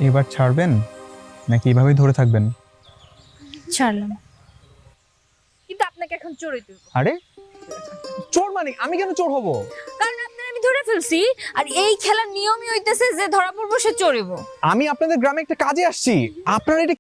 এবার ছাড়বেন নাকি এভাবেই ধরে থাকবেন? ছাড়লাম, কিন্তু আপনাকে এখন চোর হইতে হইব। আরে চোর মানে আমি কেন চোর হব? কারণ আপনার আমি ধরে ফেলছি, আর এই খেলার নিয়মই হইতেছে যে ধরা পড়বো সে চোর হইব। আমি আপনাদের গ্রামে একটা কাজে আসছি, আপনারা এটা